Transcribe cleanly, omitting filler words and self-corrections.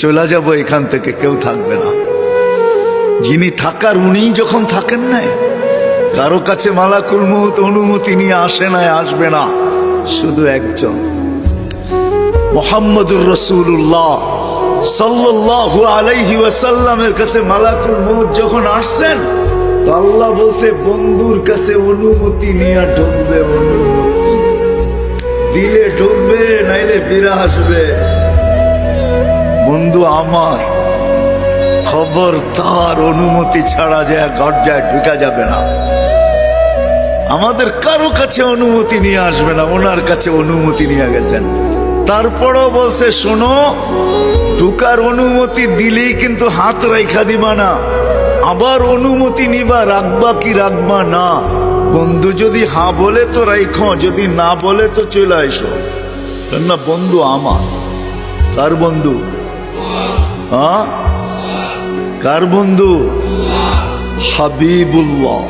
চলে যাব এখান থেকে, কেউ থাকবে না। যিনি থাকার উনিই যখন থাকেন নাই, কারো কাছে মালাকুল মউত অনুমতি নিয়ে আসে নাই, আসবে না। শুধু একজন মুহাম্মদুর রাসূলুল্লাহ সাল্লাল্লাহু আলাইহি ওয়াসাল্লামের কাছে মালাকুল মউত যখন আসছেন, তো আল্লাহ বলছে বন্ধুর কাছে অনুমতি নিয়ে ঢুকবে। অনুমতি দিলে ঢুকবে, নাইলে ফিরে আসবে। বন্ধু আমার, খবর তার অনুমতি ছাড়া যায় গর্জায় ঢুকা যাবে না। আমাদের কারো কাছে অনুমতি নিয়ে আসবে না, ওনার কাছে অনুমতি নিয়ে গেছেন। তারপরও বলছে শোনো, ঢুকার অনুমতি দিলেই কিন্তু হাত রাইখা দিবা না, আবার অনুমতি নিবা, রাখবা কি রাখবা না। বন্ধু যদি হ্যাঁ বলে তো রাইখো, যদি না বলে তো চলে আইসো। না বন্ধু আমার। কার বন্ধু? হ্যাঁ, কার বন্ধু? হাবিবুল্লাহ।